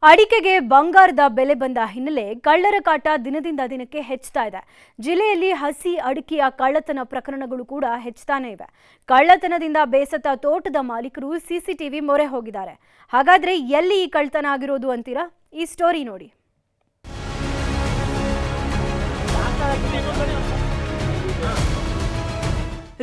ಅಡಿಕೆಗೆ ಬಂಗಾರದ ಬೆಲೆ ಬಂದ ಹಿನ್ನೆಲೆ ಕಳ್ಳರ ಕಾಟ ದಿನದಿಂದ ದಿನಕ್ಕೆ ಹೆಚ್ಚುತ್ತಾ ಇದೆ. ಜಿಲ್ಲೆಯಲ್ಲಿ ಹಸಿ ಅಡಿಕೆಯ ಕಳ್ಳತನ ಪ್ರಕರಣಗಳು ಕೂಡ ಹೆಚ್ಚುತ್ತಾನೆ ಇವೆ. ಕಳ್ಳತನದಿಂದ ಬೇಸತ್ತ ತೋಟದ ಮಾಲೀಕರು ಸಿಸಿಟಿವಿ ಮೊರೆ ಹೋಗಿದ್ದಾರೆ. ಹಾಗಾದ್ರೆ ಎಲ್ಲಿ ಈ ಕಳ್ಳತನ ಆಗಿರೋದು ಅಂತೀರಾ? ಈ ಸ್ಟೋರಿ ನೋಡಿ.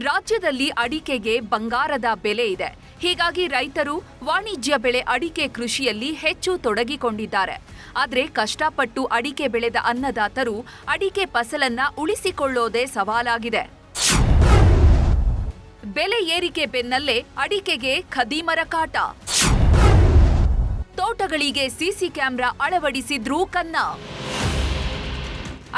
ರಾಜ್ಯದಲ್ಲಿ ಅಡಿಕೆಗೆ ಬಂಗಾರದ ಬೆಲೆ ಇದೆ. ಹೀಗಾಗಿ ರೈತರು ವಾಣಿಜ್ಯ ಬೆಳೆ ಅಡಿಕೆ ಕೃಷಿಯಲ್ಲಿ ಹೆಚ್ಚು ತೊಡಗಿಕೊಂಡಿದ್ದಾರೆ. ಆದರೆ ಕಷ್ಟಪಟ್ಟು ಅಡಿಕೆ ಬೆಳೆದ ಅನ್ನದಾತರು ಅಡಿಕೆ ಫಸಲನ್ನ ಉಳಿಸಿಕೊಳ್ಳೋದೇ ಸವಾಲಾಗಿದೆ. ಬೆಲೆ ಏರಿಕೆ ಬೆನ್ನಲ್ಲೇ ಅಡಿಕೆಗೆ ಖದೀಮರ ಕಾಟ. ತೋಟಗಳಿಗೆ ಸಿಸಿ ಕ್ಯಾಮೆರಾ ಅಳವಡಿಸಿದ್ರೂ ಕನ್ನ.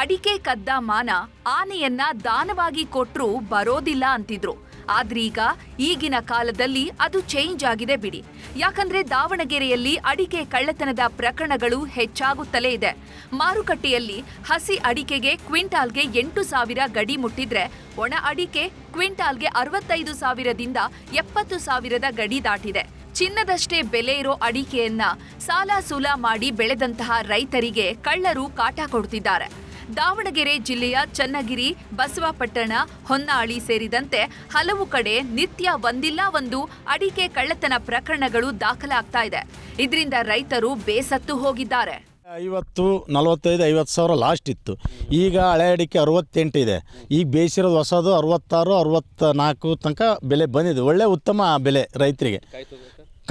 ಅಡಿಕೆ ಕದ್ದ ಮಾನ ಆನೆಯನ್ನ ದಾನವಾಗಿ ಕೊಟ್ರೂ ಬರೋದಿಲ್ಲ ಅಂತಿದ್ರು. ಆದ್ರೀಗ ಈಗಿನ ಕಾಲದಲ್ಲಿ ಅದು ಚೇಂಜ್ ಆಗಿದೆ ಬಿಡಿ. ಯಾಕಂದ್ರೆ ದಾವಣಗೆರೆಯಲ್ಲಿ ಅಡಿಕೆ ಕಳ್ಳತನದ ಪ್ರಕರಣಗಳು ಹೆಚ್ಚಾಗುತ್ತಲೇ ಇದೆ. ಮಾರುಕಟ್ಟೆಯಲ್ಲಿ ಹಸಿ ಅಡಿಕೆಗೆ ಕ್ವಿಂಟಾಲ್ಗೆ 8,000 ಗಡಿ ಮುಟ್ಟಿದ್ರೆ ಒಣ ಅಡಿಕೆ ಕ್ವಿಂಟಾಲ್ಗೆ 65,000ದಿಂದ 70,000 ಗಡಿ ದಾಟಿದೆ. ಚಿನ್ನದಷ್ಟೇ ಬೆಲೆ ಇರೋ ಅಡಿಕೆಯನ್ನ ಸಾಲ ಸೂಲ ಮಾಡಿ ಬೆಳೆದಂತಹ ರೈತರಿಗೆ ಕಳ್ಳರು ಕಾಟ ಕೊಡ್ತಿದ್ದಾರೆ. ದಾವಣಗೆರೆ ಜಿಲ್ಲೆಯ ಚನ್ನಗಿರಿ, ಬಸವಪಟ್ಟಣ, ಹೊನ್ನಾಳಿ ಸೇರಿದಂತೆ ಹಲವು ಕಡೆ ನಿತ್ಯ ಒಂದಿಲ್ಲ ಒಂದು ಅಡಿಕೆ ಕಳ್ಳತನ ಪ್ರಕರಣಗಳು ದಾಖಲಾಗ್ತಾ ಇದೆ. ಇದರಿಂದ ರೈತರು ಬೇಸತ್ತು ಹೋಗಿದ್ದಾರೆ. 45,000 ಸಾವಿರ ಲಾಸ್ಟ್ ಇತ್ತು. ಈಗ ಹಳೆ ಅಡಿಕೆ 68 ಇದೆ. ಈಗ ಬೇಯಿಸಿರೋದು ಹೊಸದು 66, 64 ತನಕ ಬೆಲೆ ಬಂದಿದೆ. ಒಳ್ಳೆ ಉತ್ತಮ ಬೆಲೆ ರೈತರಿಗೆ.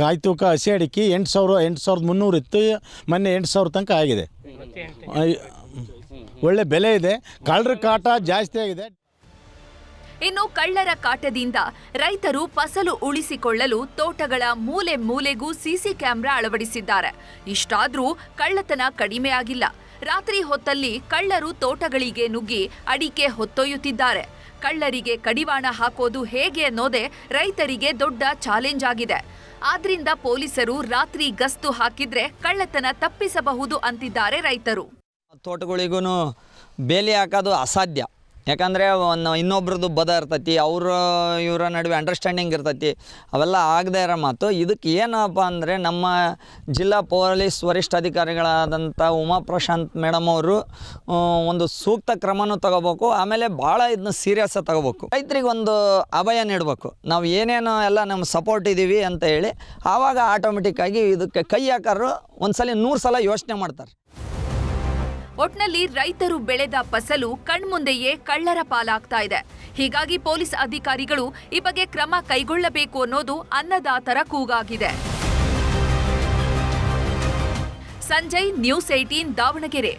ಕಾಯಿ ತೂಕ ಹಸಿ ಅಡಿಕೆ 8,300 ಇತ್ತು. ಮೊನ್ನೆ 8,000 ತನಕ ಆಗಿದೆ. ಒಳ್ಳೆ ಬೆಲೆ ಇದೆ. ಕಳ್ಳರ ಕಾಟ ಜಾಸ್ತಿ ಆಗಿದೆ. ಇನ್ನು ಕಳ್ಳರ ಕಾಟದಿಂದ ರೈತರು ಫಸಲು ಉಳಿಸಿಕೊಳ್ಳಲು ತೋಟಗಳ ಮೂಲೆ ಮೂಲೆಗೂ ಸಿಸಿ ಕ್ಯಾಮೆರಾ ಅಳವಡಿಸಿದ್ದಾರೆ. ಇಷ್ಟಾದ್ರೂ ಕಳ್ಳತನ ಕಡಿಮೆ ಆಗಿಲ್ಲ. ರಾತ್ರಿ ಹೊತ್ತಲ್ಲಿ ಕಳ್ಳರು ತೋಟಗಳಿಗೆ ನುಗ್ಗಿ ಅಡಿಕೆ ಹೊತ್ತೊಯ್ಯುತ್ತಿದ್ದಾರೆ. ಕಳ್ಳರಿಗೆ ಕಡಿವಾಣ ಹಾಕೋದು ಹೇಗೆ ಅನ್ನೋದೇ ರೈತರಿಗೆ ದೊಡ್ಡ ಚಾಲೆಂಜ್ ಆಗಿದೆ. ಆದ್ರಿಂದ ಪೊಲೀಸರು ರಾತ್ರಿ ಗಸ್ತು ಹಾಕಿದ್ರೆ ಕಳ್ಳತನ ತಪ್ಪಿಸಬಹುದು ಅಂತಿದ್ದಾರೆ ರೈತರು. ತೋಟಗಳಿಗೂ ಬೇಲಿ ಹಾಕೋದು ಅಸಾಧ್ಯ. ಯಾಕಂದರೆ ಇನ್ನೊಬ್ರದ್ದು ಬದ ಇರ್ತೈತಿ, ಇವರ ನಡುವೆ ಅಂಡರ್ಸ್ಟ್ಯಾಂಡಿಂಗ್ ಇರ್ತೈತಿ. ಅವೆಲ್ಲ ಆಗದೇ ಇರೋ ಮಾತು. ಇದಕ್ಕೆ ಏನಪ್ಪ ಅಂದರೆ ನಮ್ಮ ಜಿಲ್ಲಾ ಪೊಲೀಸ್ ವರಿಷ್ಠಾಧಿಕಾರಿಗಳಾದಂಥ ಉಮಾ ಪ್ರಶಾಂತ್ ಮೇಡಮ್ ಅವರು ಒಂದು ಸೂಕ್ತ ಕ್ರಮನೂ ತಗೋಬೇಕು. ಆಮೇಲೆ ಭಾಳ ಇದನ್ನ ಸೀರಿಯಸ್ ತಗೋಬೇಕು. ರೈತರಿಗೆ ಒಂದು ಅಭಯ ನೀಡಬೇಕು. ನಾವು ಏನೇನೋ ಎಲ್ಲ ನಮ್ಮ ಸಪೋರ್ಟ್ ಇದ್ದೀವಿ ಅಂತ ಹೇಳಿ ಆವಾಗ ಆಟೋಮೆಟಿಕ್ಕಾಗಿ ಇದಕ್ಕೆ ಕೈ ಹಾಕೋರು ಒಂದ್ಸಲ 100 ಸಲ ಯೋಚನೆ ಮಾಡ್ತಾರೆ. ಒಟ್ನಲ್ಲಿ ರೈತರು ಬೆಳೆದ ಫಸಲು ಕಣ್ಮುಂದೆಯೇ ಕಳ್ಳರ ಪಾಲಾಗ್ತಾ ಇದೆ. ಹೀಗಾಗಿ ಪೊಲೀಸ್ ಅಧಿಕಾರಿಗಳು ಈ ಬಗ್ಗೆ ಕ್ರಮ ಕೈಗೊಳ್ಳಬೇಕು ಅನ್ನೋದು ಅನ್ನದಾತರ ಕೂಗಾಗಿದೆ. ಸಂಜಯ್, ನ್ಯೂಸ್ 18 ದಾವಣಗೆರೆ.